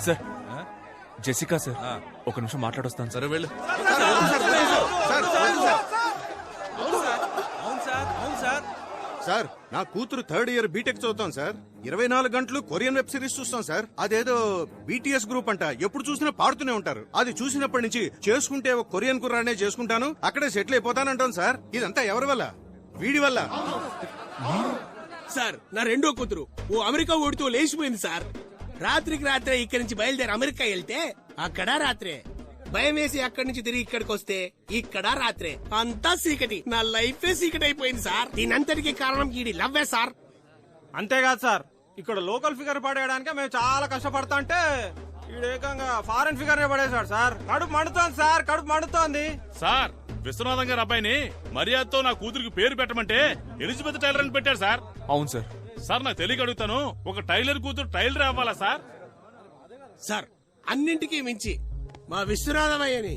Sir Jessica sir ఒక నిమిషం మాట్లాడొస్తాను sir. వెళ్ళు. సార్ నా కూతురు 3rd ఇయర్ బీటెక్ చదువుతాం సార్. 24 గంటలు కొరియన్ వెబ్ సిరీస్ చూస్తాం సార్. అదేదో BTS గ్రూప్ అంట, ఎప్పుడు చూసినా పాడుతూనే ఉంటారు. అది చూసినప్పటి నుంచి చేసుకుంటే ఒక కొరియన్ కుర్రానే చేసుకుంటాను, అక్కడే సెటిల్ అయిపోతానంటాను సార్. ఇదంతా ఎవరి వల్ల? వీడి వల్ల. సార్ నా రెండో కూతురు ఓ అమెరికా ఓడితో లేచిపోయింది సార్. రాత్రికి రాత్రే ఇక్కడి నుంచి బయలుదేరి అమెరికా వెళ్తే అక్కడ రాత్రే, భయం వేసి అక్కడి నుంచి తిరిగి ఇక్కడికి వస్తే ఇక్కడ రాత్రే, అంతా చీకటి. నా లైఫే చీకటి అయిపోయింది సార్. దీనంతటికి కారణం ఈడి లవ్వే సార్. అంతేకాదు సార్, ఇక్కడ లోకల్ ఫిగర్ పడేయడానికి మేము చాలా కష్టపడతా అంటే ఏకంగా ఫారెన్ ఫిగర్ పడేశాడు సార్. కడుపు మండుతోంది సార్, కడుపు మండుతోంది సార్. విశ్వనాథం గారు అబ్బాయిని మర్యాదతో నా కూతురికి పేరు పెట్టమంటే ఎలిజబెత్ టైలర్ అని పెట్టారు సార్. అవును సార్. సార్ నాకు తెలియక అడుగుతాను, ఒక టైలర్ కూతురు టైలర్ అవ్వాలా సార్? సార్ అన్నింటికీ మించి మా విశ్వనాథమయ్యని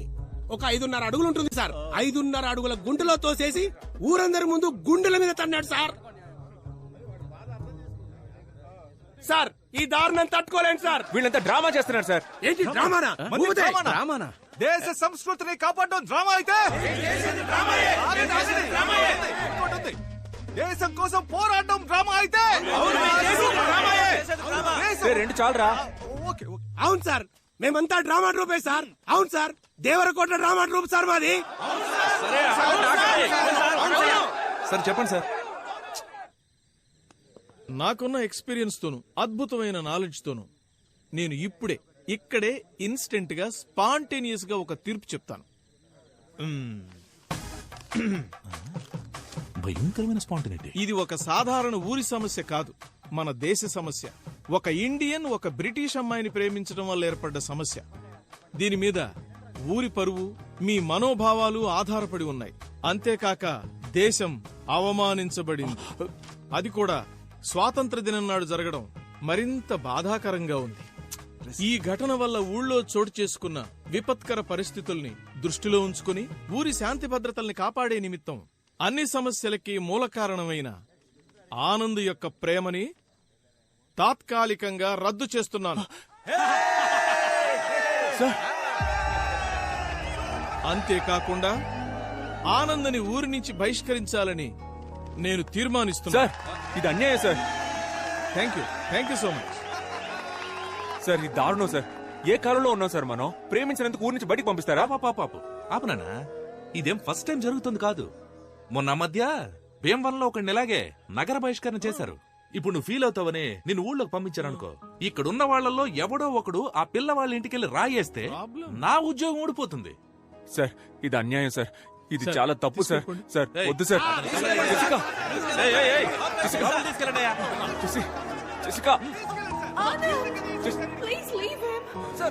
ఒక 5.5 అడుగులు ఉంటుంది సార్. 5.5 అడుగుల గుంటలో తోసేసి ఊరందరి ముందు గుండెల మీద తన్నాడు సార్. సార్ ఈ దారుణం తట్టుకోలేను సార్. వీళ్ళంతా డ్రామా చేస్తున్నారు సార్. ఏంటి డ్రామానా? డ్రామానా? దేశ సంస్కృతిని కాపాడడం డ్రామా అయితే, దేశం కోసం పోరాడడం డ్రామా అయితే, రెండు చాలరా. అవును సార్, మేమంతా డ్రామా ట్రూపే సార్. అవును sir, Devarakota drama troupe sir మాది. సార్ చెప్పండి సార్. నాకున్న ఎక్స్పీరియన్స్ తోను, అద్భుతమైన నాలెడ్జ్ తోను నేను ఇక్కడే ఇన్స్టెంట్ గా స్పాంటేనియస్ గా ఒక తీర్పు చెప్తాను. భయంకరమైన స్పాంటనిటీ. ఇది ఒక సాధారణ ఊరి సమస్య కాదు, మన దేశ సమస్య. ఒక ఇండియన్ ఒక బ్రిటిష్ అమ్మాయిని ప్రేమించడం వల్ల ఏర్పడ్డ సమస్య. దీని మీద ఊరి పరువు, మీ మనోభావాలు ఆధారపడి ఉన్నాయి. అంతేకాక దేశం అవమానించబడింది. అది కూడా స్వాతంత్ర దినం నాడు జరగడం మరింత బాధాకరంగా ఉంది. ఈ ఘటన వల్ల ఊళ్ళో చోటు చేసుకున్న విపత్కర పరిస్థితుల్ని దృష్టిలో ఉంచుకుని ఊరి శాంతి భద్రతల్ని కాపాడే నిమిత్తం అన్ని సమస్యలకి మూల కారణమైన ఆనంద్ యొక్క ప్రేమని తాత్కాలికంగా రద్దు చేస్తున్నాను. అంతేకాకుండా ఆనంద్ని ఊరి నుంచి బహిష్కరించాలని నేను తీర్మానిస్తున్నాను. సార్ ఇది అన్యాయం sir. Thank you so much sir. ఇది దారుణం సార్. ఏ కాలంలో ఉన్నాం సార్ మనం? ప్రేమించినందుకు ఊరి నుంచి బయటికి పంపిస్తారా? పాపు ఆపనా, ఇదేం ఫస్ట్ టైం జరుగుతుంది కాదు. మొన్న మధ్య భీమవరంలో ఒక ఇలాగే నగర బహిష్కరణ చేశారు. ఇప్పుడు నువ్వు ఫీల్ అవుతావని నిన్ను ఊళ్ళోకి పంపించారనుకో, ఇక్కడున్న వాళ్లలో ఎవడో ఒకడు ఆ పిల్ల వాళ్ళ ఇంటికెళ్లి రాయేస్తే నా ఉద్యోగం ఊడిపోతుంది. సార్ ఇది అన్యాయం సార్. ఇది చాలా తప్పు సార్. సార్ వద్దు sir. Jessica, Jessica, Please leave him. Sir.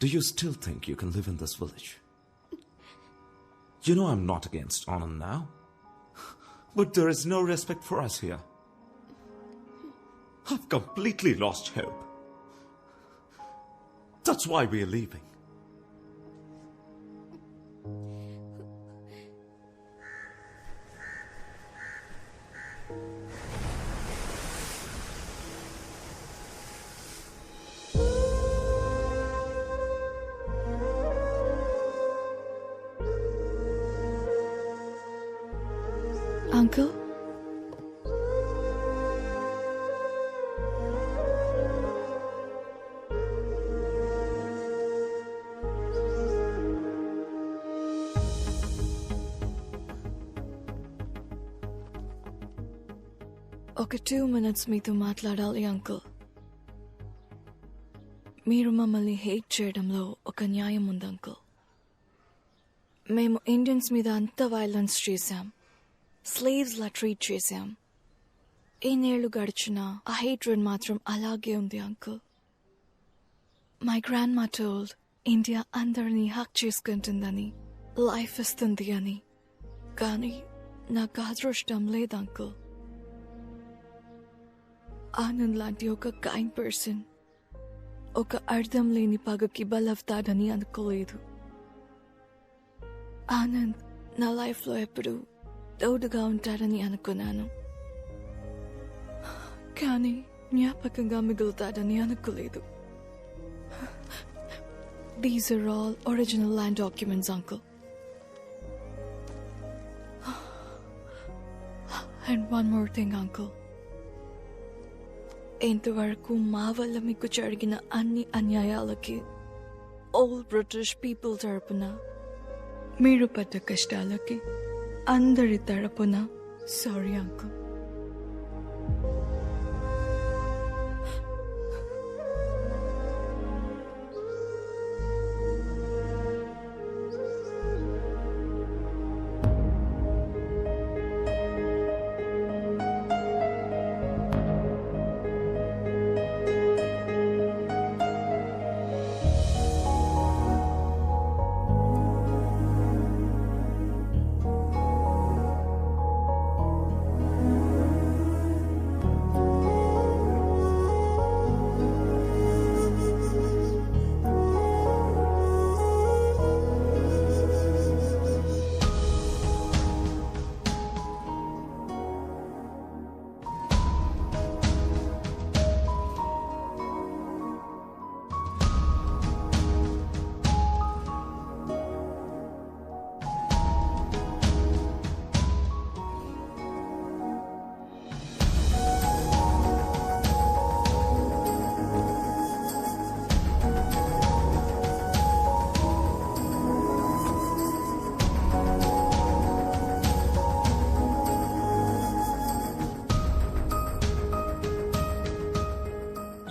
Do you still think you can live in this village? You know I'm not against Anand now. But there is no respect for us here. I've completely lost hope. That's why we are leaving. Uncle? ఒక 2 minutes మీతో మాట్లాడాలి uncle. మీరు మమ్మల్ని hate చేయడంలో ఒక న్యాయం ఉంది uncle. మేము ఇండియన్స్ మీద అంత వైలెన్స్ చేశాం, స్లేవ్స్ లా ట్రీట్ చేశాం. ఎన్నేళ్లు గడిచినా ఆ హేట్రెడ్ మాత్రం అలాగే ఉంది అంకుల్. మై గ్రాండ్ మా టోల్డ్ ఇండియా అందరినీ హక్ చేసుకుంటుందని, లైఫ్ ఇస్తుంది అని. కానీ నాకు అదృష్టం లేదు అంకుల్. ఆనంద్ లాంటి ఒక కైండ్ పర్సన్ ఒక అర్థం లేని పగకి బలవుతాడని అనుకోలేదు. ఆనంద్ నా లైఫ్లో ఎప్పుడు తోడుగా ఉంటాడని అనుకున్నాను, కానీ జ్ఞాపకంగా మిగులుతాడని అనుకోలేదు. These are all original land documents, uncle. And one more thing, uncle. ఇంతవరకు మా వల్ల మీకు జరిగిన అన్ని అన్యాయాలకి ఆల్ బ్రిటిష్ పీపుల్ తరపున, మీరు పడ్డ కష్టాలకి అందరి తరపున సారీ అంకుల్.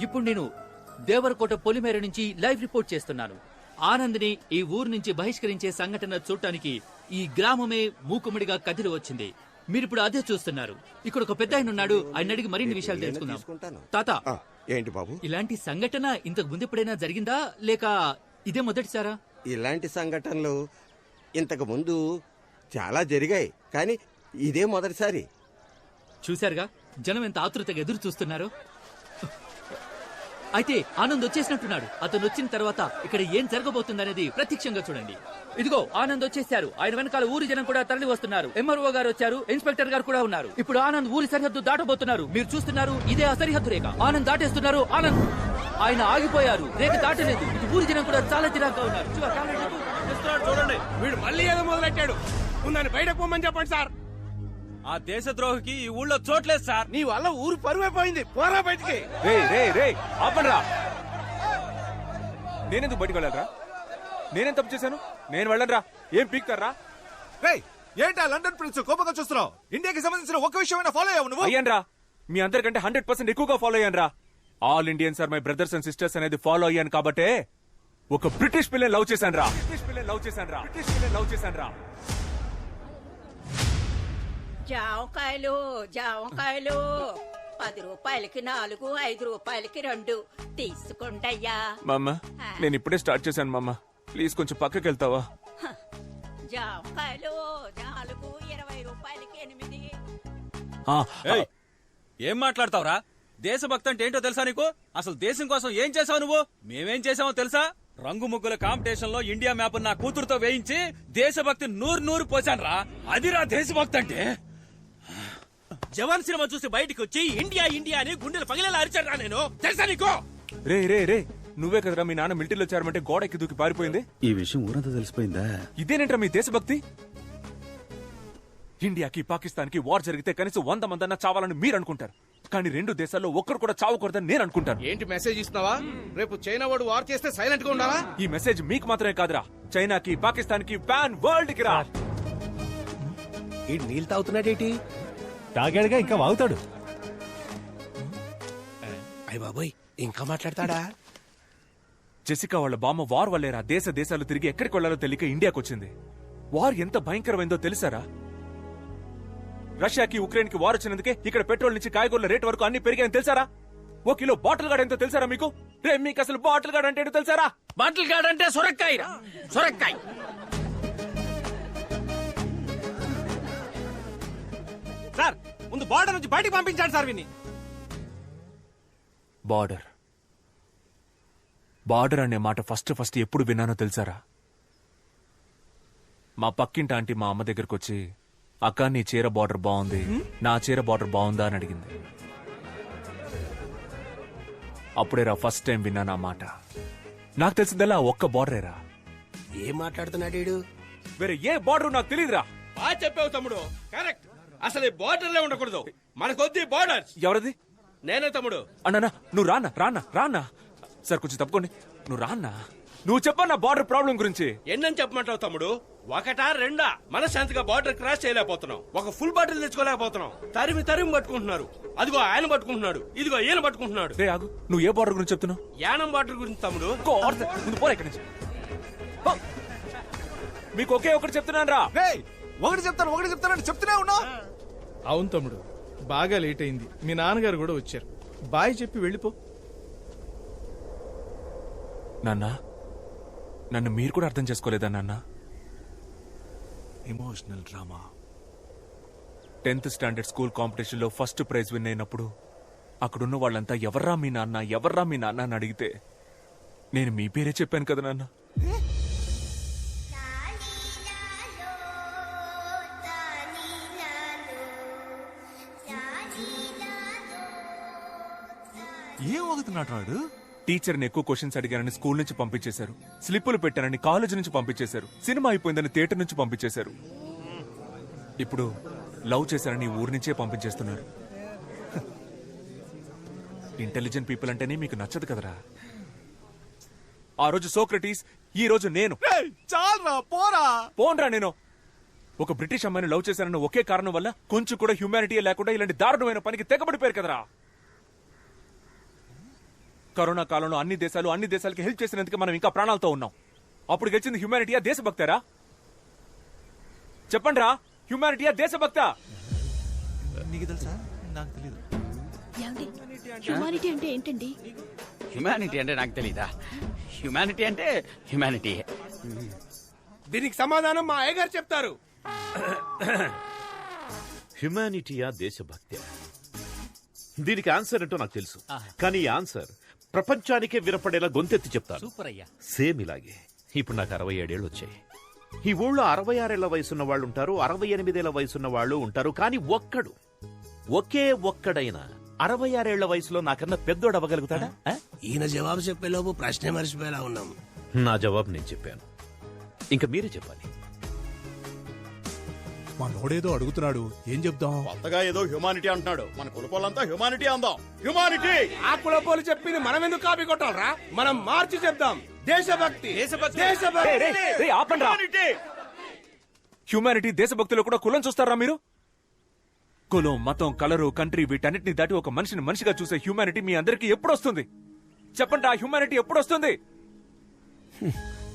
ఇప్పుడు నేను దేవరకోట పొలిమేర నుంచి లైవ్ రిపోర్ట్ చేస్తున్నాను. ఆనంద్ని ఈ ఊరు నుంచి బహిష్కరించే సంఘటన చూడటానికి ఈ గ్రామమే మూకుమ్మడిగా కదిలి వచ్చింది. మీరిప్పుడు అదే చూస్తున్నారు. ఇక్కడ ఒక పెద్ద ఆయన ఉన్నాడు, ఆయన అడిగి మరిన్ని విషయాలు తెలుసుకుందాం. తాత, ఏంటి బాబు? ఇలాంటి సంఘటన ఇంతకు ముందు ఎప్పుడైనా జరిగిందా, లేక ఇదే మొదటిసారా? ఇలాంటి సంఘటనలు ఇంతకు ముందు చాలా జరిగాయి, కానీ ఇదే మొదటిసారి. చూశారుగా జనం ఎంత ఆతృతగా ఎదురు చూస్తున్నారు. అయితే ఆనంద్ వచ్చేసినట్టున్నాడు. అతను వచ్చిన తర్వాత ఇక్కడ ఏం జరగబోతుందనేది ప్రత్యక్షంగా చూడండి. ఇదిగో ఆనంద్ వచ్చేసారు. ఆయన వెనకాల ఊరి జనం కూడా తరలి వస్తున్నారు. ఎంఆర్ఓ గారు వచ్చారు, ఇన్స్పెక్టర్ గారు కూడా ఉన్నారు. ఇప్పుడు ఆనంద్ ఊరి సరిహద్దు దాటబోతున్నారు. మీరు చూస్తున్నారు, ఇదే ఆ సరిహద్దు రేఖ. ఆనంద్ దాటేస్తున్నారు. ఆనంద్ ఆయన ఆగిపోయారు, రేఖ దాటలేదు. ఇటు ఊరి జనం కూడా చాలా చిరాగ్గా ఉన్నారు. చూడండి, వీడు మళ్ళీ ఏదో మొదలెట్టాడు. నన్ను బయటకు పోమని చెప్పండి సార్. ఆ దేశద్రోహికి ఈ ఊళ్ళో చోట్లేదు సార్. నీ వల్ల ఊరు పరువైపోయింది. పోరా బయటికి. రే ఆపండ్రా. నేనెందుకు బయటికి వెళ్ళాలరా? నేనేం తప్పు చేశాను? నేను వెళ్ళనరా. ఏం పీక్తారా? ఏంటా లండన్ ప్రిన్స్ కోపంగా చూస్తున్నావు? ఇండియాకి సంబంధించిన ఒక విషయమైనా ఫాలో అయ్యావు నువ్వు? అయ్యాన్రా, మీ అందరికంటే 100% ఎక్కువగా ఫాలో అయ్యాన్రా. All Indians are my brothers and sisters అనేది ఫాలో అయ్యాను కాబట్టే ఒక బ్రిటిష్ పిల్లని లవ్ చేశాన్రా. జామకాయలు 10 రూపాయలకి 4, 5 రూపాయలకి 2 తీసుకోండయ్యా. మామ, నేను ఇప్పుడే స్టార్ట్ చేశాను మామ. ప్లీజ్ కొంచెం పక్కకి వెళ్తావా? జామకాయలు 4, 20 రూపాయలకి 8. ఏం మాట్లాడతావురా? దేశభక్తి అంటే ఏంటో తెలుసా నీకు? అసలు దేశం కోసం ఏం చేసావు నువ్వు? మేమేం చేసామో తెలుసా? రంగు ముగ్గుల కాంపిటీషన్ లో ఇండియా మ్యాప్ నా కూతురుతో వేయించి దేశభక్తి 100 పోసాను రా. అదిరా దేశభక్తి అంటే. జవాన్ సినిమా చూసి బయటికి వచ్చి ఇండియా ఇండియా అని గుండెలు పగిలేలా అరిచారా నేను, తెలుసా నీకు? రే నువ్వే కదరా మీ నాన్న మిలిటరీలో చేరమంటే గోడ ఎక్కి దూకి పారిపోయింది. ఈ విషయం ఊరంతా తెలిసిపోయిందా? ఇదేనేంట్రా మీ దేశభక్తి? ఇండియాకి పాకిస్తాన్ కి వార్ జరిగితే కనీసం 100 మందన్నా చావాలని మీరు అనుకుంటారు, కానీ 2 దేశాల్లో ఒక్కరు కూడా చావకూడదని నేను అనుకుంటాను. ఏంటి మెసేజ్ ఇస్తున్నావా? రేపు చైనా వాడు వార్ చేస్తే సైలెంట్ గా ఉండాలా? ఈ మెసేజ్ మీకు మాత్రమే కాదురా, చైనాకి, పాకిస్తాన్ కి, పాన్ వరల్డ్ కి రా. ఈ నీళ్ళు తాగుతున్నాడేటి? తాగాడుగా, ఇంకా వాగుతాడు. అయ్య బాబోయ్, ఇంకా మాట్లాడతాడా? జెసికా వాళ్ళ బామ్మ వార్ వల్లేరా దేశాలు తిరిగి ఎక్కడికి వెళ్లాలో తెలియక ఇండియాకి వచ్చింది. వార్ ఎంత భయంకరమైందో తెలుసారా? రష్యాకి ఉక్రెయిన్ కి వార్ వచ్చినందుకే ఇక్కడ పెట్రోల్ నుంచి కాయగూరల రేట్ వరకు అన్ని పెరిగాయని తెలుసారా? 1 కిలో బాటిల్ గార్డ్ ఎంతో తెలుసారా మీకు? రే మీకు అసలు బాటిల్ గార్డ్ అంటే ఏంటో తెలుసారా? బాటిల్ గార్డ్ అంటే సొరక్కాయ సొరక్కాయ. సార్ ముందు బార్డర్ నుంచి బయటికి పంపించాడు సార్ విని. బార్డర్ బార్డర్ అనే మాట ఫస్ట్ ఎప్పుడు విన్నానో తెలుసారా? మా పక్కింటి ఆంటీ మా అమ్మ దగ్గరకు వచ్చి, అక్క నీ చీర బార్డర్ బాగుంది, నా చీర బార్డర్ బాగుందా అని అడిగింది. అప్పుడేరా ఫస్ట్ టైం విన్నాను ఆ మాట. నాకు తెలిసిందల్లా ఒక్క బార్డరేరా. ఏం మాట్లాడుతున్నాడు? వేరే ఏ బార్డర్ నాకు తెలియదురా. బాగా చెప్పావు తమ్ముడు, కరెక్ట్. అసలు ఈ బార్డర్లే ఉండకూడదు, మనకొద్ది బార్డర్. ఎవరది? నేనే తమ్ముడు. అన్నా నువ్వు రానా సార్ కొంచెం తప్పుకోండి. నువ్వు రాన్నా, నువ్వు చెప్పన్నా బార్డర్ ప్రాబ్లం గురించి. ఎన్నని చెప్పమంటావు తమ్ముడు? 1 2 మనశాంతిగా బార్డర్ క్రాస్ చేయలేకపోతున్నాం. ఒక ఫుల్ బాటిల్ తెచ్చుకోలేకపోతున్నాం. తరిమి పట్టుకుంటున్నారు. అదిగో ఆయన పట్టుకుంటున్నాడు, ఇదిగో ఈయన పట్టుకుంటున్నాడు. రే ఆగు, నువ్వు ఏ బార్డర్ గురించి చెప్తున్నావు? యానం బార్డర్ గురించి తమ్ముడు. ముందు పోరా ఇక్కడి నుంచి. మీకు ఒకే ఒకటి చెప్తున్నాను రా. ఒకటి చెప్తాను చెప్తూనే ఉన్నా. అవును తమ్ముడు, బాగా లేట్ అయింది. మీ నాన్నగారు కూడా వచ్చారు. బాయ్ చెప్పి వెళ్ళిపో. నాన్న, నన్ను మీరు కూడా అర్థం చేసుకోలేదా నాన్న? Emotional drama. 10th standard school competition లో ఫస్ట్ ప్రైజ్ విన్ అయినప్పుడు అక్కడున్న వాళ్ళంతా ఎవర్రా మీ నాన్న అని అడిగితే నేను మీ పేరే చెప్పాను కదా నాన్న. ఏం ఊగుతున్నాడు? టీచర్ని ఎక్కువ క్వశ్చన్స్ అడిగానని స్కూల్ నుంచి పంపించేశారు. స్లిప్పులు పెట్టానని కాలేజ్ నుంచి పంపించేశారు. సినిమా అయిపోయిందని థియేటర్ నుంచి పంపించేశారు. ఇప్పుడు లవ్ చేశారని ఊరి నుంచే పంపించేస్తున్నారు. ఇంటెలిజెంట్ పీపుల్ అంటేనే మీకు నచ్చదు కదరా. ఆ రోజు సోక్రటీస్, ఈ రోజు నేను. చాలరా పోరా. పోన్రా నేను. ఒక బ్రిటిష్ అమ్మాయిని లవ్ చేశానన్న ఒకే కారణం వల్ల కొంచెం కూడా హ్యూమానిటీ లేకుండా ఇలాంటి దారుణమైన పనికి తెగబడిపోయారు కదరా. కరోనా కాలంలో అన్ని దేశాలకి హెల్ప్ చేసినందుకు మనం ఇంకా ప్రాణాలతో ఉన్నాం. అప్పుడు గెలిచింది హ్యూమానిటీయా దేశభక్తారా? చెప్పండి రా, హ్యూమానిటీయా దేశభక్తా? నీకు తెలుసా? నాకు తెలియదు. హ్యూమానిటీ అంటే ఏంటండి? హ్యుమానిటీ అంటే నాకు తెలీదా? హ్యుమానిటీ అంటే హ్యుమానిటీ. దీనికి సమాధానం మా అయ్యగారు చెప్తారు. హ్యుమానిటీయా దేశభక్తి? దీనికి ఆన్సర్ ఏంటో నాకు తెలుసు, కానీ ఈ ఆన్సర్ ప్రపంచానికే వినపడేలా గొంతెత్తి చెప్తాను. సూపర్ అయ్యా. సేమ్ ఇలాగే. ఇప్పుడు నాకు 67 ఏళ్ళు వచ్చాయి. ఈ ఊళ్ళో 66 ఏళ్ల వయసున్న వాళ్ళు ఉంటారు, 68 ఏళ్ల వయసున్న వాళ్ళు ఉంటారు, కానీ ఒకే ఒక్కడైనా 66 ఏళ్ల వయసులో నాకన్నా పెద్దోడు అవ్వగలుగుతాడా? ఈయన జవాబు చెప్పేలోపు ప్రశ్నే మర్చిపోయేలా ఉన్నాం. నా జవాబు నేను చెప్పాను, ఇంకా మీరే చెప్పాలి. మా నోడేదో అడుగుతున్నాడు, ఏం చెప్దాం? కొత్తగా ఏదో హ్యూమానిటీ అంటున్నాడు. మన కులపోలంతా హ్యూమానిటీ అందాం. హ్యూమానిటీ. ఆ కులపోలు చెప్పింది మనం ఎందుకు కాపీ కొట్టాలరా? మనం మార్చి చెప్దాం. దేశభక్తి. హ్యూమానిటీ దేశభక్తిలో కూడా కులం చూస్తారా మీరు? కులం, మతం, కలరు, కంట్రీ వీటన్నిటిని దాటి ఒక మనిషిని మనిషిగా చూసే హ్యూమానిటీ మీ అందరికీ ఎప్పుడు వస్తుంది? చెప్పండి, ఆ హ్యూమానిటీ ఎప్పుడు వస్తుంది?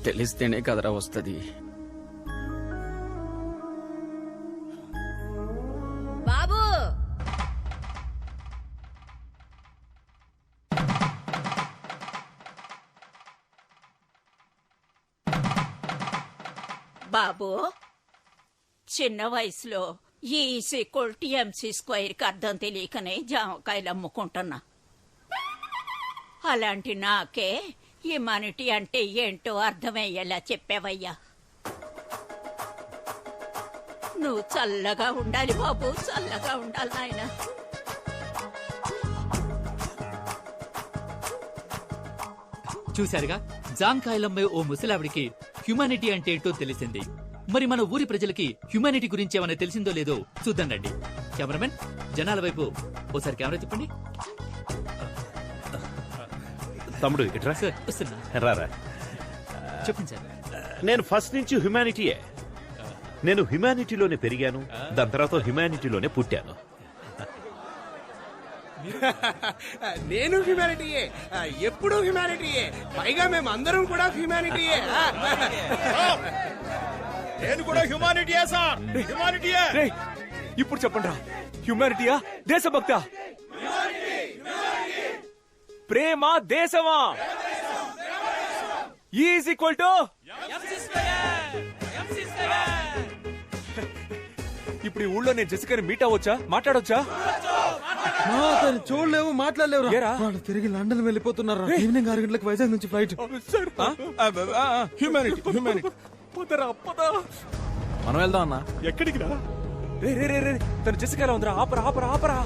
తెలిస్తేనే కదరా వస్తుంది. బాబు బాబు, చిన్న వయసులో E=MC² కి అర్థం తెలియకనే జామకాయలు అమ్ముకుంటున్నా. అలాంటి నాకే హ్యూమానిటీ అంటే ఏంటో అర్థమయ్యేలా చెప్పావయ్యా. నువ్వు చల్లగా ఉండాలి బాబు, చల్లగా ఉండాలి నాయన. చూశారుగా, జాంకాయలమ్మే ఓ ముసలావిడికి హ్యుమానిటీ అంటే ఏంటో తెలిసింది. మరి మన ఊరి ప్రజలకి హ్యుమానిటీ గురించి ఏమైనా తెలిసిందో లేదో చూద్దాం రండి. కెమెరామెన్, జనాల వైపు ఓసారి కెమెరా తిప్పండి. తమ్ముడు ఇట్రా. సార్ వస్తున్నా. రారా. చెప్పండి సార్. నేను ఫస్ట్ నుంచి హ్యుమానిటీయే. నేను హ్యుమానిటీలోనే పెరిగాను, దాని తర్వాత హ్యుమానిటీలోనే పుట్టాను. నేను హ్యుమానిటీయే, ఎప్పుడు హ్యుమానిటీయే. పైగా మేము అందరం కూడా హ్యుమానిటీయే. నేను కూడా హ్యుమానిటీయే సార్. హ్యుమానిటీయే. ఇప్పుడు చెప్పండి రా, హ్యుమానిటీయా దేశభక్త? ప్రేమ దేశమా? ఈజ్ ఈక్వల్ టు ఇప్పుడు ఈ ఊళ్ళో నేను జెసికాని మీట్ అవ్వచ్చా, మాట్లాడొచ్చా? చూడలేవు, మాట్లాడలేవు. ఏరా? వాళ్ళు తిరిగి లండన్ వెళ్ళిపోతున్నారు. ఈవినింగ్ 6 గంటలకు వైజాగ్ నుంచి ఫ్లైట్. Humanity humanity. పదరా పద. మనం వెళ్దాం అన్నా. ఎక్కడికి రా? రే రే రే రే, తను జెసికాలో ఉందిరా. ఆపరా ఆపరా ఆపరా.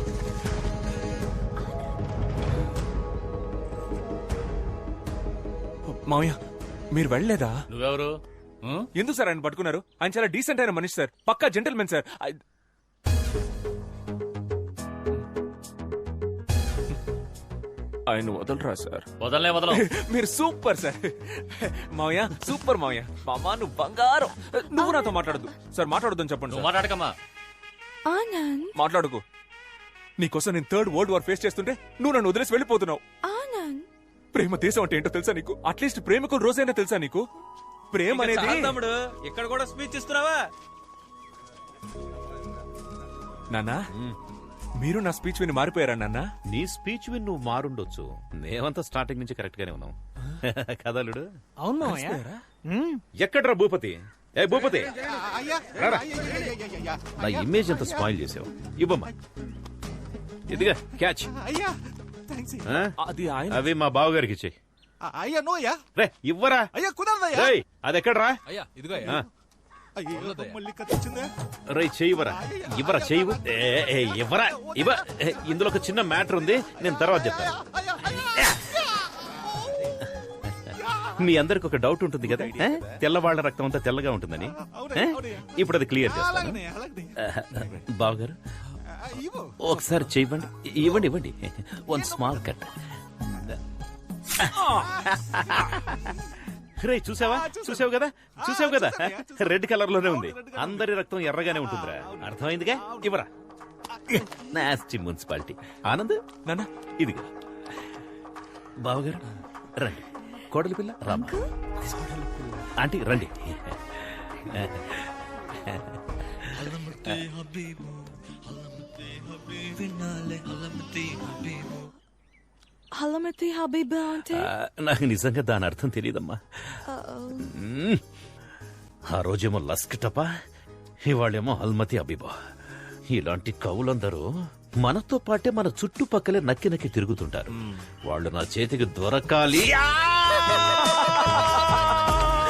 మావయ్య మీరు వెళ్ళలేదా? నువ్వెవరు? ఎందుకు సార్ ఆయన పట్టుకున్నారు? ఆయన చాలా డీసెంట్ అయిన మనిషి సార్, పక్కా జెంటల్మెన్ సార్. ఆయన వదలరా సార్? వదలనే వదలం. మీరు సూపర్ సార్. మావయ్య సూపర్ మావయ్య. మామా నువ్వు బంగారం. నువ్వు నాతో మాట్లాడద్దు సార్. మాట్లాడొద్దని చెప్పండి సార్. మాట్లాడకమ్మా. ఆనంద్ మాట్లాడుకో. నీకోసం నేను 3rd వరల్డ్ వార్ ఫేస్ చేస్తుంటే నువ్వు నన్ను వదిలేసి వెళ్ళిపోతున్నావు. ఆనంద్ ప్రేమ దేశం అంటే ఏంటో తెలుసా నీకు? అట్లీస్ట్ ప్రేమకు రోజైనా తెలుసా నీకు? ప్రేమ అనేది తమ్ముడు ఇక్కడ కూడా స్పీచ్ ఇస్తున్నావా? నాన్నా మీరు నా స్పీచ్ విని మారిపోయారా నాన్నా? నీ స్పీచ్ విని నువ్వు మారుండొచ్చు, మేమంతా స్టార్టింగ్ నుంచి కరెక్ట్ గానే ఉన్నాం. కదలుడు. అవును మామయ్య. ఎక్కడ్రా భూపతి? ఏ భూపతి, రారా. నా ఇమేజ్ అంతా స్పాయిల్ చేసావు. ఇవ్వమ్మా. ఇదిగా క్యాచ్. ఆ? అది ఆయన. అవి మా బావగారికి ఇచ్చేయి. అయ్యా నో అయ్యా. రే ఇవ్వరా. అయ్యా కుదరదయ్యా. రేయ్ అది ఎక్కడ్రా? అయ్యా ఇదిగో ఆ. మళ్ళీ కత్తిచ్చిందే. రేయ్ చెయ్యివరా. ఇవ్వరా చెయ్యి. ఇవ్వరా ఇవ్వ. ఇందులో ఒక చిన్న మ్యాటర్ ఉంది, నేను తర్వాత చెప్తాను. మీ అందరికి ఒక డౌట్ ఉంటుంది కదా, తెల్లవాళ్ల రక్తం అంతా తెల్లగా ఉంటుందని. ఇప్పుడు అది క్లియర్ చేస్తాను. బావగారు ఒకసారి చెయ్యండి. ఇవ్వండి ఇవ్వండి. 1 స్మాల్ కట్. రే చూసావా? చూసావు కదా? చూసావు కదా? రెడ్ కలర్ లోనే ఉంది. అందరి రక్తం ఎర్రగానే ఉంటుందిరా. అర్థమైందిగా? ఇవ్వరా. Nasty municipality. ఆనంద్ నాన్న ఇదిగా. బావగారు రండి. కోడలి పిల్ల రామా. ఆంటీ రండి. హలమతి హబీబా అంటే నాకు నిజంగా దాని అర్థం తెలియదమ్మా. ఆ రోజేమో లస్కటపా, ఇవాళేమో హల్మతి అబీబా. ఇలాంటి కవులందరూ మనతో పాటే మన చుట్టుపక్కలే నక్కి నక్కి తిరుగుతుంటారు. వాళ్ళు నా చేతికి దొరకాలి.